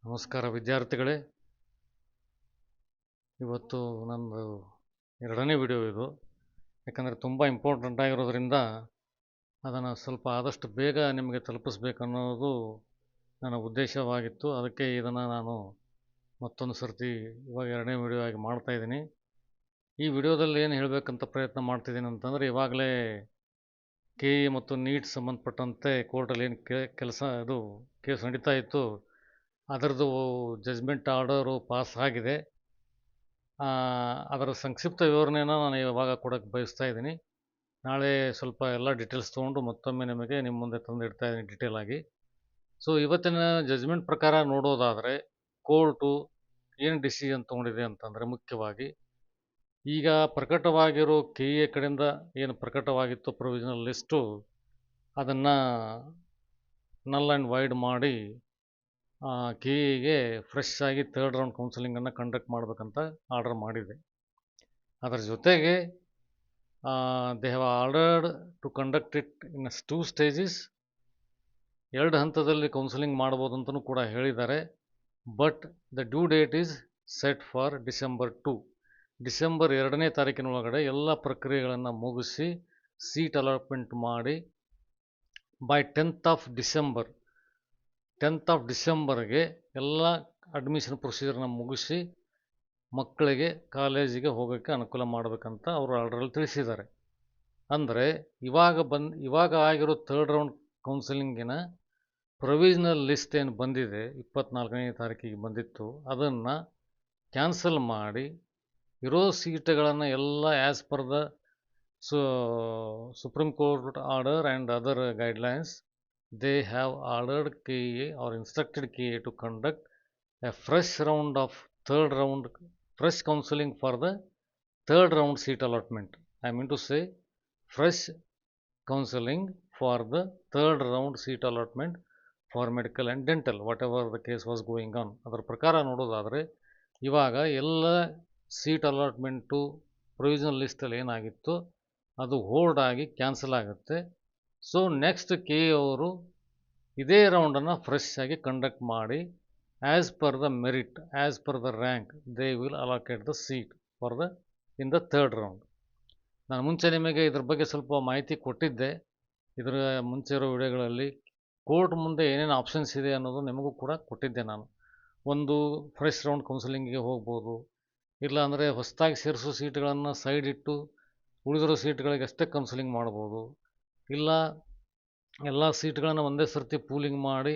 ನಮಸ್ಕಾರ ವಿದ್ಯಾರ್ಥಿಗಳೇ. ಇವತ್ತು ನಂದು ಎರಡನೇ ವಿಡಿಯೋ ಇದು. ಯಾಕಂದರೆ ತುಂಬ ಇಂಪಾರ್ಟೆಂಟ್ ಆಗಿರೋದ್ರಿಂದ ಅದನ್ನು ಸ್ವಲ್ಪ ಆದಷ್ಟು ಬೇಗ ನಿಮಗೆ ತಲುಪಿಸ್ಬೇಕನ್ನೋದು ನನ್ನ ಉದ್ದೇಶವಾಗಿತ್ತು. ಅದಕ್ಕೆ ಇದನ್ನು ನಾನು ಮತ್ತೊಂದು ಸರ್ತಿ ಇವಾಗ ಎರಡನೇ ವಿಡಿಯೋ ಆಗಿ ಮಾಡ್ತಾಯಿದ್ದೀನಿ. ಈ ವಿಡಿಯೋದಲ್ಲಿ ಏನು ಹೇಳಬೇಕಂತ ಪ್ರಯತ್ನ ಮಾಡ್ತಿದ್ದೀನಿ ಅಂತಂದರೆ, ಇವಾಗಲೇ ಕೆ ಇ ಮತ್ತು ನೀಟ್ ಸಂಬಂಧಪಟ್ಟಂತೆ ಕೋರ್ಟಲ್ಲಿ ಏನು ಇದು ಕೇಸ್ ನಡೀತಾ ಇತ್ತು, ಅದರದ್ದು ಜಜ್ಮೆಂಟ್ ಆರ್ಡರು ಪಾಸ್ ಆಗಿದೆ. ಅದರ ಸಂಕ್ಷಿಪ್ತ ವಿವರಣೆಯನ್ನು ನಾನು ಇವಾಗ ಕೊಡೋಕ್ಕೆ ಬಯಸ್ತಾ ಇದ್ದೀನಿ. ನಾಳೆ ಸ್ವಲ್ಪ ಎಲ್ಲ ಡೀಟೇಲ್ಸ್ ತೊಗೊಂಡು ಮತ್ತೊಮ್ಮೆ ನಿಮಗೆ ನಿಮ್ಮ ಮುಂದೆ ತಂದಿಡ್ತಾ ಇದ್ದೀನಿ ಡೀಟೇಲ್ ಆಗಿ. ಸೊ ಇವತ್ತಿನ ಜಜ್ಮೆಂಟ್ ಪ್ರಕಾರ ನೋಡೋದಾದರೆ, ಕೋರ್ಟು ಏನು ಡಿಸಿಷನ್ ತೊಗೊಂಡಿದೆ ಅಂತಂದರೆ, ಮುಖ್ಯವಾಗಿ ಈಗ ಪ್ರಕಟವಾಗಿರೋ ಕೆ ಎ ಕಡೆಯಿಂದ ಏನು ಪ್ರಕಟವಾಗಿತ್ತು ಪ್ರೊವಿಷನಲ್ ಲಿಸ್ಟು, ಅದನ್ನು ನಲ್ ಆ್ಯಂಡ್ ವೈಡ್ ಮಾಡಿ ಕೆ ಇಗೆ ಫ್ರೆಶ್ ಆಗಿ ಥರ್ಡ್ ರೌಂಡ್ ಕೌನ್ಸಿಲಿಂಗನ್ನು ಕಂಡಕ್ಟ್ ಮಾಡಬೇಕಂತ ಆರ್ಡರ್ ಮಾಡಿದೆ. ಅದರ ಜೊತೆಗೆ they have ordered to conduct it in 2 stages. 2 ಹಂತದಲ್ಲಿ ಕೌನ್ಸಿಲಿಂಗ್ ಮಾಡ್ಬೋದು ಅಂತಲೂ ಕೂಡ ಹೇಳಿದ್ದಾರೆ. But the due date is set for December 2. December 2ನೇ ತಾರೀಕಿನೊಳಗಡೆ ಎಲ್ಲ ಪ್ರಕ್ರಿಯೆಗಳನ್ನು ಮುಗಿಸಿ ಸೀಟ್ ಅಲಾಟ್ಮೆಂಟ್ ಮಾಡಿ ಬೈ 10th ಆಫ್ ಡಿಸೆಂಬರ್ಗೆ ಎಲ್ಲ ಅಡ್ಮಿಷನ್ ಪ್ರೊಸೀಜರ್ನ ಮುಗಿಸಿ ಮಕ್ಕಳಿಗೆ ಕಾಲೇಜಿಗೆ ಹೋಗೋಕ್ಕೆ ಅನುಕೂಲ ಮಾಡಬೇಕಂತ ಅವರು ಆರ್ಡ್ರಲ್ಲಿ ತಿಳಿಸಿದ್ದಾರೆ. ಅಂದರೆ ಇವಾಗ ಆಗಿರೋ ಥರ್ಡ್ ರೌಂಡ್ ಕೌನ್ಸಿಲಿಂಗಿನ ಪ್ರೊವಿಷನಲ್ ಲಿಸ್ಟ್ ಏನು ಬಂದಿದೆ, 24ನೇ ತಾರೀಕಿಗೆ ಬಂದಿತ್ತು, ಅದನ್ನು ಕ್ಯಾನ್ಸಲ್ ಮಾಡಿ ಇರೋ ಸೀಟುಗಳನ್ನು ಎಲ್ಲ as per the supreme court order and other guidelines, they have ordered KA or instructed KA to conduct a fresh counseling for the third round seat allotment. I mean to say, fresh counseling for the third round seat allotment for medical and dental, whatever the case was going on. ಅದರ ಪ್ರಕಾರ ನೋಡೋದಾದರೆ, ಇವಾಗ ಎಲ್ಲ seat allotment provisional ಲಿಸ್ಟಲ್ಲಿ ಏನಾಗಿತ್ತು ಅದು hold ಆಗಿ cancel ಆಗುತ್ತೆ. So next ಕೆ ಅವರು ಇದೇ ರೌಂಡನ್ನು ಫ್ರೆಶ್ ಆಗಿ ಕಂಡಕ್ಟ್ ಮಾಡಿ as per the merit, as per the rank, they will allocate the seat for in the third round. ನಾನು ಮುಂಚೆ ನಿಮಗೆ ಇದ್ರ ಬಗ್ಗೆ ಸ್ವಲ್ಪ ಮಾಹಿತಿ ಕೊಟ್ಟಿದ್ದೆ. ಇದರ ಮುಂಚೆ ಇರೋ ವಿಡಿಯೋಗಳಲ್ಲಿ ಕೋರ್ಟ್ ಮುಂದೆ ಏನೇನು ಆಪ್ಷನ್ಸ್ ಇದೆ ಅನ್ನೋದು ನಿಮಗೂ ಕೂಡ ಕೊಟ್ಟಿದ್ದೆ ನಾನು. ಒಂದು, ಫ್ರೆಶ್ ರೌಂಡ್ ಕೌನ್ಸಿಲಿಂಗಿಗೆ ಹೋಗ್ಬೋದು. ಇಲ್ಲ ಅಂದರೆ ಹೊಸದಾಗಿ ಸೇರಿಸೋ ಸೀಟ್ಗಳನ್ನು ಸೈಡ್ ಇಟ್ಟು ಉಳಿದಿರೋ ಸೀಟ್ಗಳಿಗೆ ಅಷ್ಟೇ ಕೌನ್ಸಿಲಿಂಗ್ ಮಾಡ್ಬೋದು. ಇಲ್ಲ ಎಲ್ಲ ಸೀಟ್ಗಳನ್ನು ಒಂದೇ ಸರ್ತಿ ಪೂಲಿಂಗ್ ಮಾಡಿ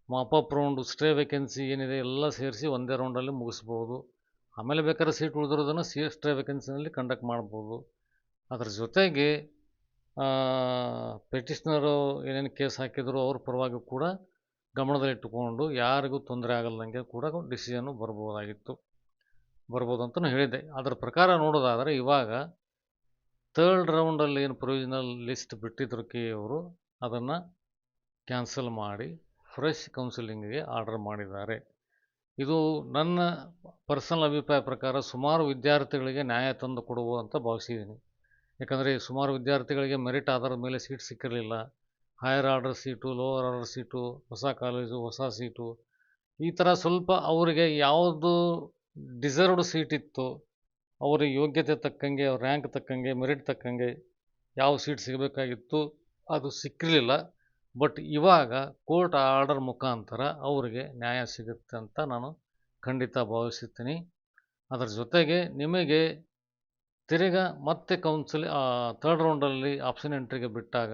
ಮಾಪಪ್ ರೌಂಡು ಸ್ಟೇ ವೇಕೆನ್ಸಿ ಏನಿದೆ ಎಲ್ಲ ಸೇರಿಸಿ ಒಂದೇ ರೌಂಡಲ್ಲಿ ಮುಗಿಸ್ಬೋದು. ಆಮೇಲೆ ಬೇಕಾದ್ರೆ ಸೀಟ್ ಉಳಿದಿರೋದನ್ನು ಸ್ಟೇ ವೇಕೆನ್ಸಿನಲ್ಲಿ ಕಂಡಕ್ಟ್ ಮಾಡ್ಬೋದು. ಅದರ ಜೊತೆಗೆ ಪೆಟಿಷ್ನರು ಏನೇನು ಕೇಸ್ ಹಾಕಿದ್ರು ಅವ್ರ ಪರವಾಗಿ ಕೂಡ ಗಮನದಲ್ಲಿಟ್ಟುಕೊಂಡು ಯಾರಿಗೂ ತೊಂದರೆ ಆಗಲ್ದಂಗೆ ಕೂಡ ಡಿಸಿಷನ್ನು ಬರ್ಬೋದು ಅಂತಲೂ ಹೇಳಿದ್ದೆ. ಅದರ ಪ್ರಕಾರ ನೋಡೋದಾದರೆ, ಇವಾಗ ಥರ್ಡ್ ರೌಂಡಲ್ಲಿ ಏನು ಪ್ರೊವಿಷನಲ್ ಲಿಸ್ಟ್ ಬಿಟ್ಟಿದ್ರು ಕೆ ಅವರು, ಅದನ್ನು ಕ್ಯಾನ್ಸಲ್ ಮಾಡಿ ಫ್ರೆಶ್ ಕೌನ್ಸಿಲಿಂಗಿಗೆ ಆರ್ಡರ್ ಮಾಡಿದ್ದಾರೆ. ಇದು ನನ್ನ ಪರ್ಸನಲ್ ಅಭಿಪ್ರಾಯ ಪ್ರಕಾರ ಸುಮಾರು ವಿದ್ಯಾರ್ಥಿಗಳಿಗೆ ನ್ಯಾಯ ತಂದು ಕೊಡುವ ಅಂತ ಭಾವಿಸಿದ್ದೀನಿ. ಯಾಕಂದರೆ ಸುಮಾರು ವಿದ್ಯಾರ್ಥಿಗಳಿಗೆ ಮೆರಿಟ್ ಆಧಾರದ ಮೇಲೆ ಸೀಟ್ ಸಿಕ್ಕಿರಲಿಲ್ಲ. Higher order seat, lower order seat, ಹೊಸ ಕಾಲೇಜು, ಹೊಸ ಸೀಟು, ಈ ಥರ ಸ್ವಲ್ಪ ಅವರಿಗೆ ಯಾವುದು ಡಿಸರ್ವ್ಡ್ ಸೀಟ್ ಇತ್ತು, ಅವರಿಗೆ ಯೋಗ್ಯತೆ ತಕ್ಕಂಗೆ, ಅವ್ರ ರ್ಯಾಂಕ್ ತಕ್ಕಂಗೆ, ಮೆರಿಟ್ ತಕ್ಕಂಗೆ ಯಾವ ಸೀಟ್ ಸಿಗಬೇಕಾಗಿತ್ತು ಅದು ಸಿಕ್ಕಿರಲಿಲ್ಲ. ಬಟ್ ಇವಾಗ ಕೋರ್ಟ್ ಆರ್ಡರ್ ಮುಖಾಂತರ ಅವರಿಗೆ ನ್ಯಾಯ ಸಿಗುತ್ತೆ ಅಂತ ನಾನು ಖಂಡಿತ ಭಾವಿಸುತ್ತೀನಿ. ಅದರ ಜೊತೆಗೆ ನಿಮಗೆ ತಿರ್ಗಾ ಮತ್ತೆ ಥರ್ಡ್ ರೌಂಡಲ್ಲಿ ಆಪ್ಷನ್ ಎಂಟ್ರಿಗೆ ಬಿಟ್ಟಾಗ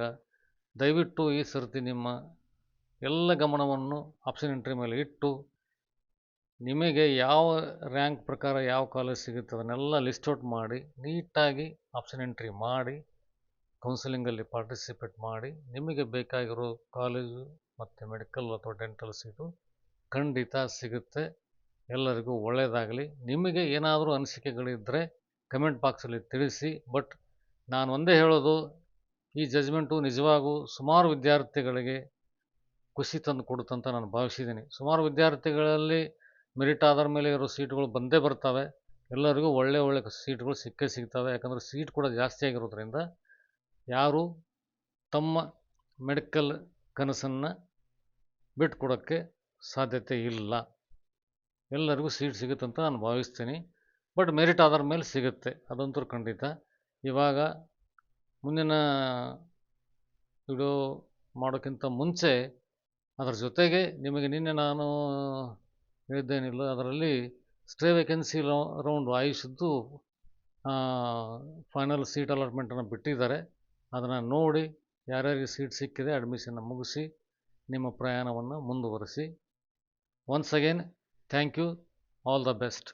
ದಯವಿಟ್ಟು ಈ ಸರ್ತಿ ನಿಮ್ಮ ಎಲ್ಲ ಗಮನವನ್ನು ಆಪ್ಷನ್ ಎಂಟ್ರಿ ಮೇಲೆ ಇಟ್ಟು ನಿಮಗೆ ಯಾವ ರ್ಯಾಂಕ್ ಪ್ರಕಾರ ಯಾವ ಕಾಲೇಜ್ ಸಿಗುತ್ತೆ ಅದನ್ನೆಲ್ಲ ಲಿಸ್ಟ್ ಔಟ್ ಮಾಡಿ ನೀಟಾಗಿ ಆಪ್ಷನ್ ಎಂಟ್ರಿ ಮಾಡಿ ಕೌನ್ಸಿಲಿಂಗಲ್ಲಿ ಪಾರ್ಟಿಸಿಪೇಟ್ ಮಾಡಿ ನಿಮಗೆ ಬೇಕಾಗಿರೋ ಕಾಲೇಜು ಮತ್ತು ಮೆಡಿಕಲ್ ಅಥವಾ ಡೆಂಟಲ್ ಸೀಟು ಖಂಡಿತ ಸಿಗುತ್ತೆ. ಎಲ್ಲರಿಗೂ ಒಳ್ಳೆಯದಾಗಲಿ. ನಿಮಗೆ ಏನಾದರೂ ಅನಿಸಿಕೆಗಳಿದ್ದರೆ ಕಮೆಂಟ್ ಬಾಕ್ಸಲ್ಲಿ ತಿಳಿಸಿ. ಬಟ್ ನಾನು ಒಂದೇ ಹೇಳೋದು, ಈ ಜಜ್ಮೆಂಟು ನಿಜವಾಗೂ ಸುಮಾರು ವಿದ್ಯಾರ್ಥಿಗಳಿಗೆ ಖುಷಿ ತಂದು ಕೊಡುತ್ತಂತ ನಾನು ಭಾವಿಸಿದ್ದೀನಿ. ಸುಮಾರು ವಿದ್ಯಾರ್ಥಿಗಳಲ್ಲಿ ಮೆರಿಟ್ ಆಧಾರ ಮೇಲೆ ಇರೋ ಸೀಟ್ಗಳು ಬಂದೇ ಬರ್ತವೆ. ಎಲ್ಲರಿಗೂ ಒಳ್ಳೆ ಸೀಟ್ಗಳು ಸಿಗ್ತವೆ. ಯಾಕಂದರೆ ಸೀಟ್ ಕೂಡ ಜಾಸ್ತಿ ಆಗಿರೋದ್ರಿಂದ ಯಾರು ತಮ್ಮ ಮೆಡಿಕಲ್ ಕನಸನ್ನು ಬಿಟ್ಕೊಡೋಕ್ಕೆ ಸಾಧ್ಯತೆ ಇಲ್ಲ. ಎಲ್ಲರಿಗೂ ಸೀಟ್ ಸಿಗುತ್ತೆ ಅಂತ ನಾನು ಭಾವಿಸ್ತೀನಿ. ಬಟ್ ಮೆರಿಟ್ ಆಧಾರ ಮೇಲೆ ಸಿಗುತ್ತೆ, ಅದಂತೂ ಖಂಡಿತ. ಇವಾಗ ಮುಂದಿನ ವಿಡಿಯೋ ಮಾಡೋಕ್ಕಿಂತ ಮುಂಚೆ ಅದರ ಜೊತೆಗೆ ನಿಮಗೆ ನಿನ್ನೆ ನಾನು ಹೇಳಿದ್ದೇನಿಲ್ಲ, ಅದರಲ್ಲಿ ಸ್ಟೇ ವೇಕೆನ್ಸಿ ರೌಂಡ್ ಆಯುಷದ್ದು ಫೈನಲ್ ಸೀಟ್ ಅಲಾಟ್ಮೆಂಟನ್ನು ಬಿಟ್ಟಿದ್ದಾರೆ. ಅದನ್ನು ನೋಡಿ ಯಾರ್ಯಾರಿಗೆ ಸೀಟ್ ಸಿಕ್ಕಿದೆ ಅಡ್ಮಿಷನ್ನ ಮುಗಿಸಿ ನಿಮ್ಮ ಪ್ರಯಾಣವನ್ನು ಮುಂದುವರಿಸಿ. Once again thank you, all the best.